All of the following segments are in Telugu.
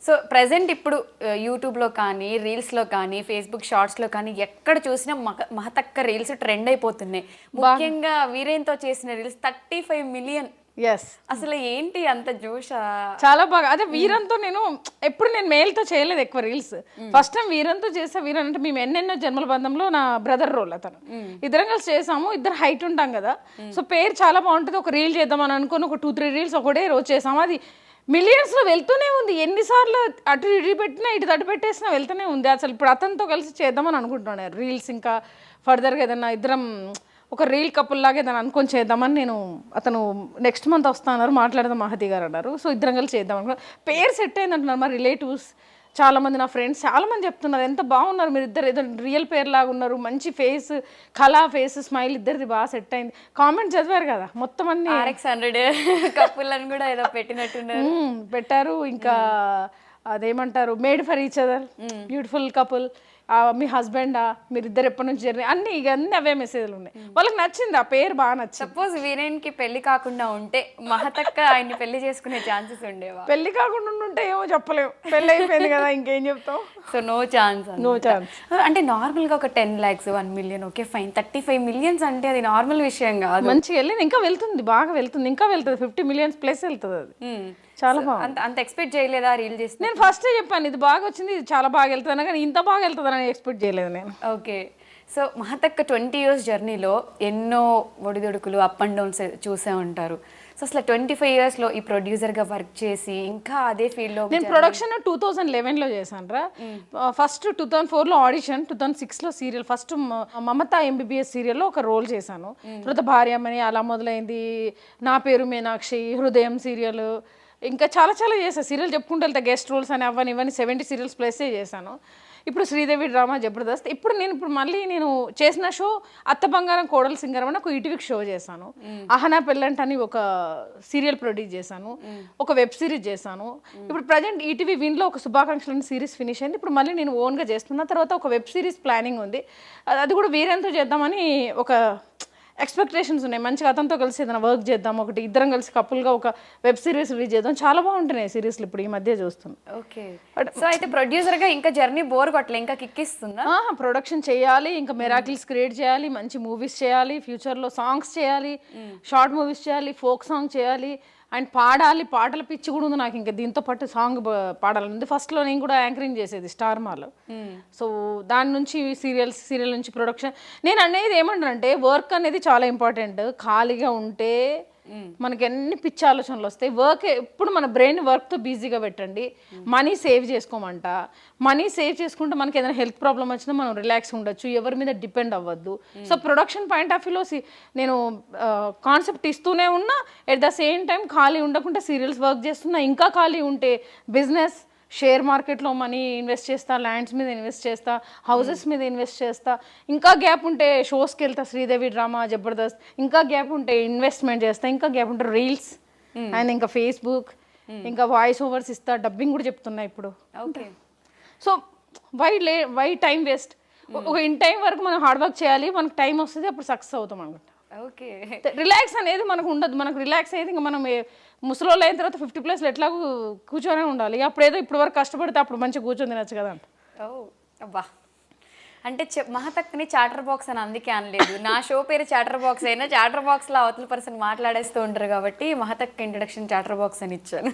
సో ప్రెజెంట్ ఇప్పుడు యూట్యూబ్లో కానీ రీల్స్లో కానీ ఫేస్బుక్ షార్ట్స్లో కానీ ఎక్కడ చూసినా మహతక్క రీల్స్ ట్రెండ్ అయిపోతున్నాయి. ముఖ్యంగా వీరేన్తో చేసిన రీల్స్ 35 మిలియన్. ఎస్, అసలు ఏంటి అంత జోషా? చాలా బాగా. అదే వీరంతో నేను మేల్తో చేయలేదు ఎక్కువ రీల్స్. ఫస్ట్ టైం వీరంతో చేసా. వీరన్ అంటే మేము ఎన్నెన్నో జన్మల బంధంలో నా బ్రదర్ రోల్ అతను. ఇద్దరం కలిసి చేసాము. ఇద్దరు హైట్ ఉంటాం కదా, సో పేరు చాలా బాగుంటుంది. ఒక రీల్ చేద్దామని అనుకుని ఒక 2-3 రీల్స్ ఒకటే రోజు చేసాము. అది మిలియన్స్లో వెళ్తూనే ఉంది. ఎన్నిసార్లు అటు ఇటు పెట్టినా ఇటు తటు పెట్టేసినా వెళ్తూనే ఉంది. అసలు ఇప్పుడు అతనితో కలిసి చేద్దామని అనుకుంటున్నాను రీల్స్. ఇంకా ఫర్దర్గా ఏదన్నా ఇద్దరం ఒక రీల్ కపుల్ లాగా ఏదైనా అనుకొని చేద్దామని నేను. అతను నెక్స్ట్ మంత్ వస్తున్నారు, మాట్లాడదాం మహతి గారు అన్నారు. సో ఇద్దరం కలిసి చేద్దాం అనుకున్నా. పేరు సెట్ అయింది అంటున్నారు మా రిలేటివ్స్. చాలామంది నా ఫ్రెండ్స్ చాలామంది చెప్తున్నారు ఎంత బాగున్నారు మీరు ఇద్దరు, ఏదో రియల్ పేరు లాగా ఉన్నారు, మంచి ఫేస్, కళా ఫేస్, స్మైల్ ఇద్దరిది బాగా సెట్ అయింది. కామెంట్ చదివారు కదా మొత్తం అన్ని. RX100 కపుల్ అని కూడా ఏదో పెట్టినట్టున్నారు, పెట్టారు. ఇంకా అదేమంటారు, made for each other, beautiful couple, మీ హస్బెండా, మీరిద్దరు ఎప్పటి నుంచి జరిగినాయి అన్ని. ఇక అన్ని అవే మెసేజ్లు ఉన్నాయి. వాళ్ళకి నచ్చింది, ఆ పేరు బాగా నచ్చింది. సపోజ్ వీరేన్కి పెళ్లి కాకుండా ఉంటే మహతక్క ఆయన్ని పెళ్లి చేసుకునే ఛాన్సెస్ ఉండేవా? పెళ్లి కాకుండా ఉంటే ఏమో చెప్పలేము, పెళ్ళి అయిపోయింది కదా ఇంకేం చెప్తాం. So no chance. No chance. అంటే నార్మల్గా ఒక 10 lakhs 1 million okay fine. 35 millions అంటే అది నార్మల్ విషయం కాదు. మంచిగా వెళ్ళింది, ఇంకా వెళ్తుంది, బాగా వెళ్తుంది, ఇంకా వెళ్తుంది. 50 millions ప్లస్ వెళ్తుంది. అది చాలా బాగుంది. అంత ఎక్స్పెక్ట్ చేయలేదా రీల్ చేసి? నేను ఫస్టే చెప్పాను ఇది బాగా వచ్చింది, ఇది చాలా బాగా వెళ్తుంది, కానీ ఇంత బాగా వెళ్తుందని ఎక్స్పెక్ట్ చేయలేదు నేను. ఓకే. సో మహతక్క 20 years జర్నీలో ఎన్నో ఒడిదొడుకులు, అప్ అండ్ డౌన్స్ చూసే ఉంటారు. సో అసలు 25 yearsలో ఈ ప్రొడ్యూసర్గా వర్క్ చేసి ఇంకా అదే ఫీల్డ్లో. నేను ప్రొడక్షన్ 2011లో చేశాను రా. ఫస్ట్ 2004లో ఆడిషన్, 2006లో సీరియల్. ఫస్ట్ మమతా MBBS సీరియల్లో ఒక రోల్ చేశాను. తర్వాత భార్యమని అలా మొదలైంది, నా పేరు మీనాక్షి, హృదయం సీరియల్, ఇంకా చాలా చాలా చేశాను. సీరియల్ చెప్పుకుంటూ వెళ్తే గెస్ట్ రోల్స్ అని అవన్నీ ఇవన్నీ 70 సీరియల్స్ ప్లస్సే చేశాను. ఇప్పుడు శ్రీదేవి డ్రామా జబర్దస్త్. ఇప్పుడు మళ్ళీ నేను చేసిన షో అత్త బంగారం కోడలు సింగారం అని ఒక ఈటీవీకి షో చేశాను. అహనా పెళ్ళంట అని ఒక సీరియల్ ప్రొడ్యూస్ చేశాను. ఒక వెబ్ సిరీస్ చేశాను. ఇప్పుడు ప్రజెంట్ ఈటీవీ విన్లో ఒక శుభాకాంక్షలు సిరీస్ ఫినిష్ అయింది. ఇప్పుడు మళ్ళీ నేను ఓన్గా చేస్తున్నా. తర్వాత ఒక వెబ్ సిరీస్ ప్లానింగ్ ఉంది, అది కూడా వీరెన్తో చేద్దామని ఒక ఎక్స్పెక్టేషన్స్ ఉన్నాయి. మంచిగా అతనితో కలిసి ఏదైనా వర్క్ చేద్దాం, ఒకటి ఇద్దరం కలిసి కపుల్గా ఒక వెబ్ సిరీస్ రిలీజ్ చేద్దాం. చాలా బాగుంటున్నాయి సిరీస్లు ఇప్పుడు ఈ మధ్య చూస్తున్నాం. ఓకే. సో అయితే ప్రొడ్యూసర్గా ఇంకా జర్నీ బోర్ కొట్టలే, ఇంకా కిక్కిస్తుందా? ప్రొడక్షన్ చేయాలి, ఇంకా మెరాకిల్స్ క్రియేట్ చేయాలి, మంచి మూవీస్ చేయాలి, ఫ్యూచర్లో సాంగ్స్ చేయాలి, షార్ట్ మూవీస్ చేయాలి, ఫోక్ సాంగ్ చేయాలి, అండ్ పాడాలి. పాటల పిచ్చి కూడా ఉంది నాకు. ఇంకా దీంతో పాటు సాంగ్ పాడాలి. ఫస్ట్లో నేను కూడా యాంకరింగ్ చేసేది స్టార్ మాలో. సో దాని నుంచి సీరియల్ నుంచి ప్రొడక్షన్. నేను అనేది ఏమంటానంటే వర్క్ అనేది చాలా ఇంపార్టెంట్. ఖాళీగా ఉంటే మనకి ఎన్ని పిచ్చి ఆలోచనలు వస్తాయి. వర్క్ ఎప్పుడు మన బ్రెయిన్ వర్క్తో బిజీగా పెట్టండి. మనీ సేవ్ చేసుకోమంట. మనీ సేవ్ చేసుకుంటే మనకి ఏదైనా హెల్త్ ప్రాబ్లం వచ్చినా మనం రిలాక్స్ ఉండొచ్చు, ఎవరి మీద డిపెండ్ అవ్వద్దు. సో ప్రొడక్షన్ పాయింట్ ఆఫ్ వ్యూలో నేను కాన్సెప్ట్ ఇస్తూనే ఉన్నా, ఎట్ ద సేమ్ టైం ఖాళీ ఉండకుండా సీరియల్స్ వర్క్ చేస్తున్నా. ఇంకా ఖాళీ ఉంటే బిజినెస్, షేర్ మార్కెట్లో మనీ ఇన్వెస్ట్ చేస్తా, ల్యాండ్స్ మీద ఇన్వెస్ట్ చేస్తా, హౌసెస్ మీద ఇన్వెస్ట్ చేస్తా. ఇంకా గ్యాప్ ఉంటే షోస్కి వెళ్తా, శ్రీదేవి డ్రామా జబర్దస్త్. ఇంకా గ్యాప్ ఉంటే ఇన్వెస్ట్మెంట్ చేస్తా. ఇంకా గ్యాప్ ఉంటే రీల్స్ అండ్ ఇంకా ఫేస్బుక్, ఇంకా వాయిస్ ఓవర్స్ ఇస్తా, డబ్బింగ్ కూడా చెప్తున్నా ఇప్పుడు. Okay. So why time waste? ఒక ఇన్ టైం వరకు మనం హార్డ్ వర్క్ చేయాలి, మనకు టైం వస్తుంది, అప్పుడు సక్సెస్ అవుతాం అనుకుంటా. ఓకే. రిలాక్స్ అనేది మనకు ఉండదు. మనకు రిలాక్స్ అయితే ఇంకా మనం ముసలోళ్ళు అయిన తర్వాత 50+ ఎట్లాగూ కూర్చొనే ఉండాలి. అప్పుడు ఏదో ఇప్పుడు వరకు కష్టపడితే అప్పుడు మంచిగా కూర్చొని తినచ్చు కదా. అబ్బా, అంటే మహతక్కని చాటర్ బాక్స్ అని అందుకే అనలేదు. నా షో పేరు చాటర్ బాక్స్ అయినా చాటర్ బాక్స్లో అవతల పర్సన్ మాట్లాడేస్తూ ఉంటారు కాబట్టి మహతక్క ఇంట్రడక్షన్ చాటర్ బాక్స్ అని ఇచ్చాను.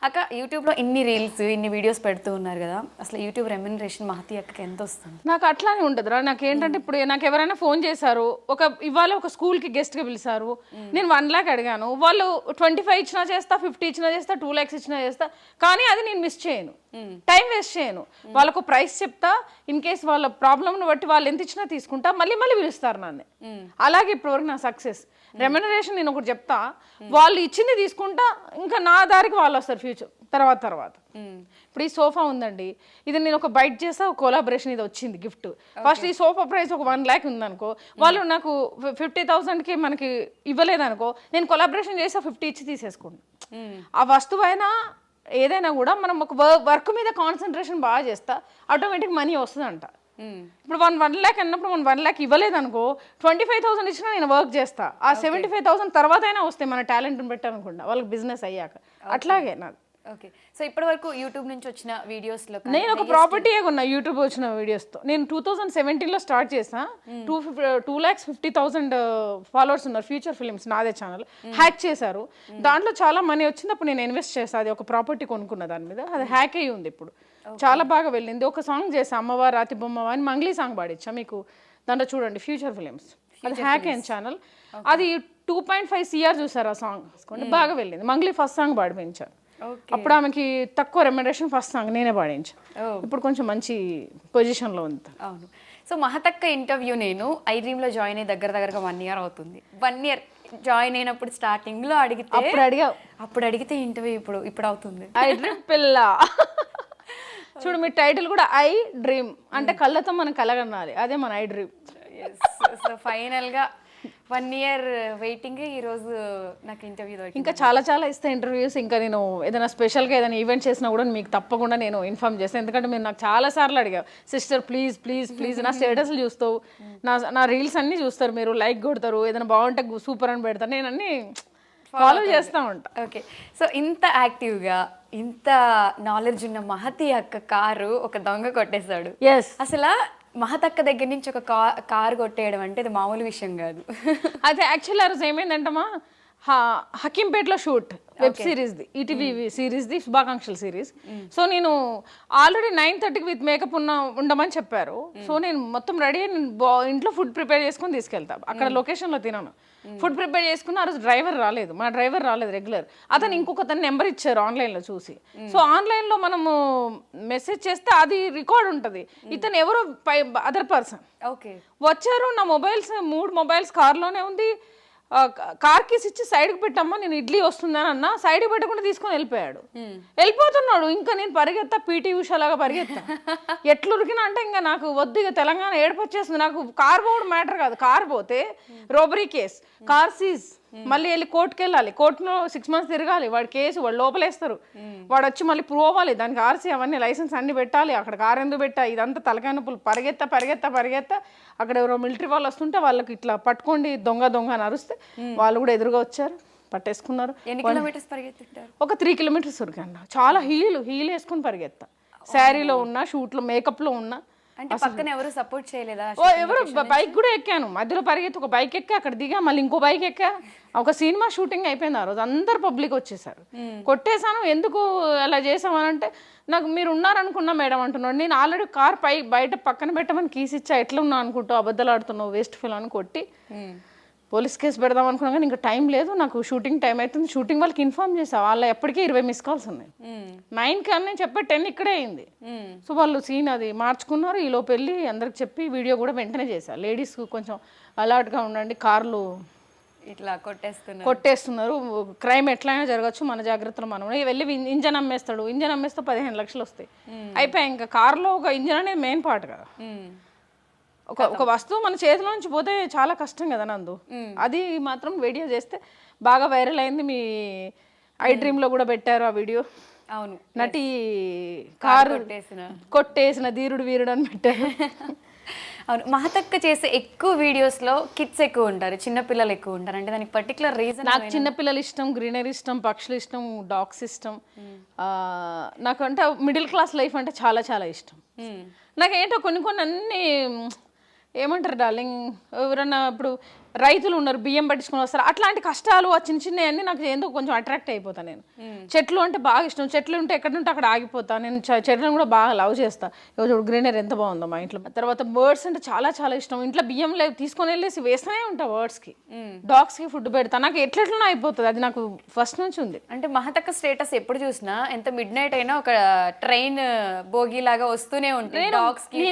అక్క, యూట్యూబ్లో ఇన్ని రీల్స్, ఇన్ని వీడియోస్ పెడుతూ ఉన్నారు కదా, అసలు యూట్యూబ్ రెమ్యునరేషన్ మహతి అక్కకి ఎంత వస్తుంది? నాకు అట్లానే ఉంటుంది రా. నాకేంటంటే ఇప్పుడు నాకు ఎవరైనా ఫోన్ చేశారు, ఇవాళ ఒక స్కూల్కి గెస్ట్గా పిలిచారు, నేను 1 lakh అడిగాను, వాళ్ళు 25 ఇచ్చినా చేస్తా, 50 ఇచ్చినా చేస్తా, 2 lakhs ఇచ్చినా చేస్తా, కానీ అది నేను మిస్ చేయను, టైం వేస్ట్ చేయను. వాళ్ళకు ప్రైస్ చెప్తా, ఇన్ కేస్ వాళ్ళ ప్రాబ్లమ్ని బట్టి వాళ్ళు ఎంత ఇచ్చినా తీసుకుంటా, మళ్ళీ పిలుస్తారు నన్ను. అలాగే ఇప్పటివరకు నా సక్సెస్. రెమ్యునరేషన్ నేను ఒకటి చెప్తా, వాళ్ళు ఇచ్చింది తీసుకుంటా, ఇంకా నా దారికి వాళ్ళు వస్తారు ఫ్యూచర్ తర్వాత. ఇప్పుడు ఈ సోఫా ఉందండి, ఇది నేను ఒక బైట్ చేస్తా, ఒక కొలాబరేషన్ ఇది వచ్చింది గిఫ్ట్. ఫస్ట్ ఈ సోఫా ప్రైస్ ఒక 1 lakh ఉందనుకో, వాళ్ళు నాకు 50,000కి మనకి ఇవ్వలేదనుకో, నేను కొలాబరేషన్ చేసి 50 ఇచ్చి తీసేసుకుంటాను. ఆ వస్తువు అయినా ఏదైనా కూడా మనం ఒక వర్క్ మీద కాన్సన్ట్రేషన్ బాగా చేస్తా, ఆటోమేటిక్ మనీ వస్తుందంట. ఇప్పుడు 1 lakh అన్నప్పుడు మనం 1 lakh ఇవ్వలేదనుకో, 25,000 ఇచ్చినా నేను వర్క్ చేస్తా. ఆ 75,000 తర్వాత అయినా వస్తాయి మన టాలెంట్ని పెట్టాలనుకుంటా వాళ్ళకి బిజినెస్ అయ్యాక. అట్లాగే నాకు ఓకే. సో ఇప్పటి వరకు యూట్యూబ్ నుంచి వచ్చిన వీడియోస్లో నేను ఒక ప్రాపర్టీ కొన్నా యూట్యూబ్ వచ్చిన వీడియోస్తో. నేను 2017లో స్టార్ట్ చేసా. 2,50,000 ఫాలోవర్స్ ఉన్నారు ఫ్యూచర్ ఫిలిమ్స్ నాదే ఛానల్. హ్యాక్ చేశారు, దాంట్లో చాలా మనీ వచ్చింది. అప్పుడు నేను ఇన్వెస్ట్ చేశాను, అది ఒక ప్రాపర్టీ కొనుక్కున్న దాని మీద. అది హ్యాక్ అయ్యి ఉంది ఇప్పుడు, చాలా బాగా వెళ్ళింది. ఒక సాంగ్ చేసా, అమ్మవారు రాతి బొమ్మ అని మంగ్లీ సాంగ్ పాడించా మీకు, దాంట్లో చూడండి ఫ్యూచర్ ఫిలిమ్స్. అది హ్యాక్ అయిన ఛానల్. అది 2.5 CR చూసారు ఆ సాంగ్, బాగా వెళ్ళింది. మంగ్లీ ఫస్ట్ సాంగ్ పాడిపించారు. అప్పుడు ఆమెకి తక్కువ రెమ్యునరేషన్, ఫస్ట్ సాంగ్ నేనే పాడించాను. ఇప్పుడు కొంచెం మంచి పొజిషన్లో ఉంది. అవును. సో మహతక్క ఇంటర్వ్యూ నేను ఐ డ్రీమ్లో జాయిన్ అయ్యి దగ్గరగా 1 year అవుతుంది. 1 year జాయిన్ అయినప్పుడు స్టార్టింగ్లో అడిగితే అప్పుడు అడిగితే ఇంటర్వ్యూ ఇప్పుడు అవుతుంది. ఐ డ్రీమ్ పిల్ల చూడు, మీ టైటిల్ కూడా ఐ డ్రీమ్ అంటే కళ్ళతో మనం కలగనాలి, అదే మన ఐ డ్రీమ్. సో ఫైనల్గా 1 year వెయిటింగ్, ఈరోజు నాకు ఇంటర్వ్యూ దొరికింది. ఇంకా చాలా చాలా ఇస్తే ఇంటర్వ్యూస్. ఇంకా నేను ఏదైనా స్పెషల్గా ఏదైనా ఈవెంట్ చేసినా కూడా మీకు తప్పకుండా నేను ఇన్ఫార్మ్ చేస్తాను. ఎందుకంటే మీరు నాకు చాలా సార్లు అడిగారు, సిస్టర్ ప్లీజ్ ప్లీజ్ ప్లీజ్. నా స్టేటస్లు చూస్తావు, నా రీల్స్ అన్నీ చూస్తారు మీరు, లైక్ కొడతారు, ఏదైనా బాగుంటే సూపర్ అని పెడతారు, నేను అన్నీ ఫాలో చేస్తూ ఉంటా. ఓకే. సో ఇంత యాక్టివ్గా ఇంత నాలెడ్జ్ ఉన్న మహతి అక్క కారు ఒక దొంగ కొట్టేశాడు. అసలు మహతక్క దగ్గర నుంచి ఒక కారు కొట్టేయడం అంటే అది మామూలు విషయం కాదు. అదే యాక్చువల్లీ ఆ రోజు ఏమైందంటమా, హకీంపేటలో షూట్ వెబ్ సిరీస్ది, ఈటీవీ సిరీస్ది శుభాకాంక్షలు సిరీస్. సో నేను ఆల్రెడీ 9:30కి విత్ మేకప్ ఉండమని చెప్పారు. సో నేను మొత్తం రెడీ అయ్యి ఇంట్లో ఫుడ్ ప్రిపేర్ చేసుకొని తీసుకెళ్తా. అక్కడ లొకేషన్లో తినను, ఫుడ్ ప్రిపేర్ చేసుకున్న. ఆ రోజు డ్రైవర్ రాలేదు, మా డ్రైవర్ రాలేదు రెగ్యులర్. అతను ఇంకొక నెంబర్ ఇచ్చారు ఆన్లైన్లో చూసి. సో ఆన్లైన్లో మనము మెసేజ్ చేస్తే అది రికార్డ్ ఉంటుంది. ఇతను ఎవరో అదర్ పర్సన్ వచ్చారు. నా మొబైల్స్ 3 మొబైల్స్ కార్లోనే ఉంది. కార్ కీస్ ఇచ్చి సైడ్కి పెట్టమ్మా, నేను ఇడ్లీ వస్తుందని అన్నా, సైడ్కి పెట్టకుండా తీసుకొని వెళ్ళిపోయాడు. వెళ్ళిపోతున్నాడు. ఇంకా నేను పరిగెత్తా, పీటీ ఉషాలాగా పరిగెత్తా. ఎట్లురికినా అంటే ఇంకా నాకు వద్దు, ఇక తెలంగాణ ఏడుపు వచ్చేస్తుంది. నాకు కార్ పోవడం మ్యాటర్ కాదు, కార్ పోతే రోబరీ కేస్, కార్ సీజ్, మళ్ళీ వెళ్ళి కోర్టుకి వెళ్ళాలి, కోర్టులో 6 months తిరగాలి, వాడి కేసు వాడు లోపలేస్తారు, వాడు వచ్చి మళ్ళీ ప్రూవ్ అవ్వాలి, దానికి ఆర్సీ అవన్నీ లైసెన్స్ అన్ని పెట్టాలి, అక్కడ కారు ఎందుకు పెట్టా, ఇదంతా తలకాయ నొప్పులు. పరిగెత్తా అక్కడ ఎవరో మిలిటరీ వాళ్ళు వస్తుంటే వాళ్ళకి ఇట్లా పట్టుకోండి దొంగ అని అరుస్తే వాళ్ళు కూడా ఎదురుగా వచ్చారు, పట్టేసుకున్నారు. ఎన్ని కిలోమీటర్స్ పరిగెత్తారు? ఒక 3 kilometers ఉరికన్నా. చాలా హీల్ వేసుకుని పరిగెత్తా, శారీలో ఉన్నా, షూట్లో మేకప్లో ఉన్నా. అంటే పక్కన ఎవరు సపోర్ట్ చేయలేదా? ఎవరు బైక్ కూడా ఎక్కాను, మధ్యలో పరిగెత్తి ఒక బైక్ ఎక్కా, అక్కడ దిగా, మళ్ళీ ఇంకో బైక్ ఎక్కా. ఒక సినిమా షూటింగ్ అయిపోయింది ఆ రోజు, అందరు పబ్లిక్ వచ్చేసారు. కొట్టేశాను. ఎందుకు అలా చేసామని అంటే, నాకు మీరు ఉన్నారనుకున్నా మేడం అంటున్నాడు. నేను ఆల్రెడీ కార్ బయట పక్కన పెట్టమని కీస్ ఇచ్చా, ఎట్లా ఉన్నా అనుకుంటావు, అబద్ధాలు ఆడుతున్నావు, వేస్ట్ ఫీల్ అని కొట్టి పోలీస్ కేసు పెడదాం అనుకున్నా. కానీ ఇంకా టైం లేదు, నాకు షూటింగ్ టైం అవుతుంది. షూటింగ్ వాళ్ళకి ఇన్ఫార్మ్ చేసా, వాళ్ళ ఎప్పటికీ 20 మిస్ కాల్స్ ఉన్నాయి. 9కి అని చెప్పే 10 ఇక్కడే అయింది. సో వాళ్ళు సీన్ అది మార్చుకున్నారు. ఈలోపు వెళ్ళి అందరికి చెప్పి వీడియో కూడా వెంటనే చేశా. లేడీస్ కొంచెం అలర్ట్గా ఉండండి, కార్లు ఇట్లా కొట్టేస్తున్నారు, క్రైమ్ ఎట్లయినా జరగచ్చు, మన జాగ్రత్తలో మనం. వెళ్ళి ఇంజన్ అమ్మేస్తాడు, ఇంజన్ అమ్మేస్తే 15 లక్షలు వస్తాయి, అయిపోయాయి. ఇంకా కార్లో ఒక ఇంజన్ అనేది మెయిన్ పార్ట్ కదా. ఒక వస్తువు మన చేతిలో నుంచి పోతే చాలా కష్టం కదా నందు. అది మాత్రం వీడియో చేస్తే బాగా వైరల్ అయింది. మీ ఐ డ్రీమ్లో కూడా పెట్టారు ఆ వీడియో. అవును, నటి కారు కొట్టేసిన ధీరుడు వీరుడు అని పెట్టారు. అవును, మహతక్క చేసే ఎక్కువ వీడియోస్లో కిడ్స్ ఎక్కువ ఉంటారు, చిన్నపిల్లలు ఎక్కువ ఉంటారు. అంటే దానికి పర్టికులర్ రీజన్? నాకు చిన్నపిల్లలు ఇష్టం, గ్రీనరీ ఇష్టం, పక్షులు ఇష్టం, డాగ్స్ ఇష్టం. నాకు అంటే మిడిల్ క్లాస్ లైఫ్ అంటే చాలా చాలా ఇష్టం. నాకేంటో కొన్ని అన్నీ ఏమంటారు డార్లింగ్, ఎవరన్నా ఇప్పుడు రైతులు ఉన్నారు, బియ్యం పట్టించుకొని వస్తారు, అట్లాంటి కష్టాలు ఆ చిన్నవన్నీ నాకు ఏందో కొంచెం అట్రాక్ట్ అయిపోతాను నేను. చెట్లు అంటే బాగా ఇష్టం, చెట్లు ఉంటే ఎక్కడ ఉంటే అక్కడ ఆగిపోతాను నేను. చెట్లను కూడా బాగా లవ్ చేస్తాను. చూడు గ్రీనరీ ఎంత బాగుందో మా ఇంట్లో. తర్వాత బర్డ్స్ అంటే చాలా చాలా ఇష్టం. ఇంట్లో బియ్యం తీసుకొని వెళ్ళేసి వేస్తూనే ఉంటా బర్డ్స్కి, డాగ్స్కి ఫుడ్ పెడతా. నాకు ఎట్లెట్లనో అయిపోతుంది, అది నాకు ఫస్ట్ నుంచి ఉంది. అంటే మహతక్క స్టేటస్ ఎప్పుడు చూసినా ఎంత మిడ్ నైట్ అయినా ఒక ట్రైన్ బోగి లాగా వస్తూనే ఉంటుంది డాగ్స్కి.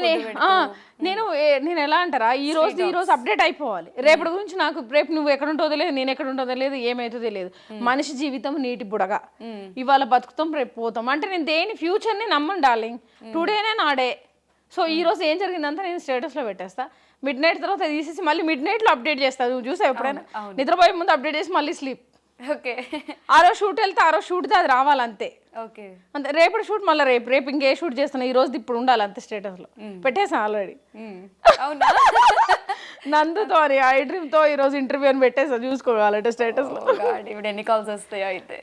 నేను ఎలా అంటారా, ఈ రోజు అప్డేట్ అయిపోవాలి. రేపటి గురించి నాకు రేపు నువ్వు ఎక్కడ ఉంటుందో లేదు, నేను ఎక్కడ ఉంటుందో లేదు, ఏమైతుందో లేదు. మనిషి జీవితం నీటి బుడగా, ఇవాళ బతుకుతాం రేపు పోతాం. అంటే నేను దేని ఫ్యూచర్ని నమ్మను డార్లింగ్, టుడేనే నాడే. సో ఈ రోజు ఏం జరిగిందంతా నేను స్టేటస్లో పెట్టేస్తా. మిడ్ నైట్ తర్వాత తీసేసి మళ్ళీ మిడ్ నైట్లో అప్డేట్ చేస్తా. నువ్వు చూసా ఎప్పుడైనా? నిద్రపోయే ముందు అప్డేట్ చేసి మళ్ళీ స్లీప్. ఓకే, ఆ రోజు షూట్ వెళ్తే ఆ రోజు షూట్ది అది రావాలంతే. ఓకే, అంతే. రేపటి షూట్ మళ్ళీ రేపు ఇంకే షూట్ చేస్తున్నా, ఈ రోజు ఇప్పుడు ఉండాలి అంతే. స్టేటస్లో పెట్టేసాను ఆల్రెడీ. అవునా? నందుతో ఐ డ్రీమ్తో ఈరోజు ఇంటర్వ్యూ అని పెట్టేసా, చూసుకోవాలంటే స్టేటస్లో. ఇప్పుడు ఎన్ని కాల్స్ వస్తాయో అయితే.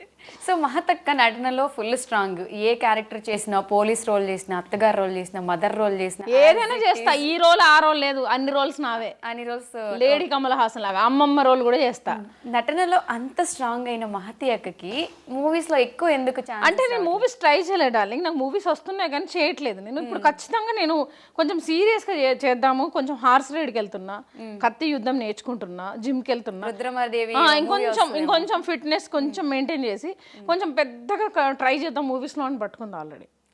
సో మహతక్క నటనలో ఫుల్ స్ట్రాంగ్. ఏ క్యారెక్టర్ చేసినా, పోలీస్ రోల్ చేసినా, అత్తగారు రోల్ చేసినా, మదర్ రోల్ చేసినా, ఏదైనా చేస్తా. ఈ రోల్ ఆ రోల్ లేదు, అన్ని రోల్స్ నావే. అన్ని రోల్స్. లేడీ కమల్ హాసన్ లాగా అమ్మమ్మ రోల్ కూడా చేస్తా. నటనలో అంత స్ట్రాంగ్ అయిన మహతి అక్కకి మూవీస్ లో ఎక్కువ ఎందుకు ఛాన్స్? అంటే నేను మూవీస్ ట్రై చేయలేదు డార్లింగ్, నాకు మూవీస్ వస్తున్నాయి కానీ చేయట్లేదు. నేను ఇప్పుడు ఖచ్చితంగా నేను కొంచెం సీరియస్గా చేద్దాము, కొంచెం హార్స్ రైడ్కి వెళ్తున్నా, కత్తి యుద్ధం నేర్చుకుంటున్నా, జిమ్కి వెళ్తున్నా, రుద్రమాదేవి ఇంకొంచెం ఫిట్నెస్ కొంచెం మెయింటైన్ చేసి కొంచెం పెద్దగా ట్రై చేద్దాం మూవీస్లో అని పట్టుకుంది.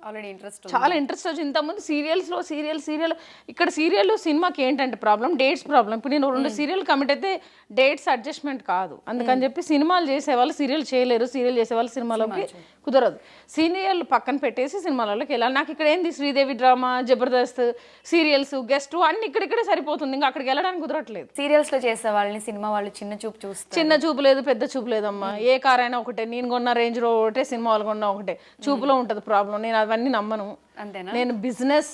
ఆల్రెడీ ఇంట్రెస్ట్ చాలా ఇంట్రెస్ట్ వచ్చి ఇంతకుముందు సీరియల్ ఇక్కడ సీరియల్ సినిమాకి ఏంటంటే ప్రాబ్లం, డేట్స్ ప్రాబ్లం. ఇప్పుడు నేను 2 సీరియల్ కమిట్ అయితే డేట్స్ అడ్జస్ట్మెంట్ కాదు. అందుకని చెప్పి సినిమాలు చేసేవాళ్ళు సీరియల్ చేయలేరు, సీరియల్ చేసేవాళ్ళు సినిమాలోకి కుదరదు. సీరియల్ పక్కన పెట్టేసి సినిమాలలోకి వెళ్ళాలి. నాకు ఇక్కడ ఏంది Sridevi drama, Jabardasth, serials, guest అన్ని ఇక్కడిక్కడే సరిపోతుంది. ఇంకా అక్కడికి వెళ్ళడానికి కుదరట్లేదు. సీరియల్స్ లో చేసే వాళ్ళని సినిమా వాళ్ళు చిన్న చూపు చూస్తారు. చిన్న చూపు లేదు, పెద్ద చూపు లేదమ్మా. ఏ కార్ అయినా ఒకటే, నేను కొన్న రేంజ్ రోవర్ ఒకటే, సినిమా వాళ్ళు కొన్న ఒకటే. చూపులో ఉంటుంది ప్రాబ్లం. నేను అవన్నీ నమ్మను. అంతేనా? నేను బిజినెస్,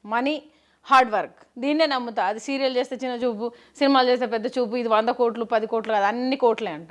మనీ, హార్డ్ వర్క్ దీన్నే నమ్ముతా. అది సీరియల్ చేస్తే చిన్న చూపు, సినిమాలు చేస్తే పెద్ద చూపు, ఇది 100 కోట్లు 10 కోట్లు కాదు, అన్ని కోట్లే అంట.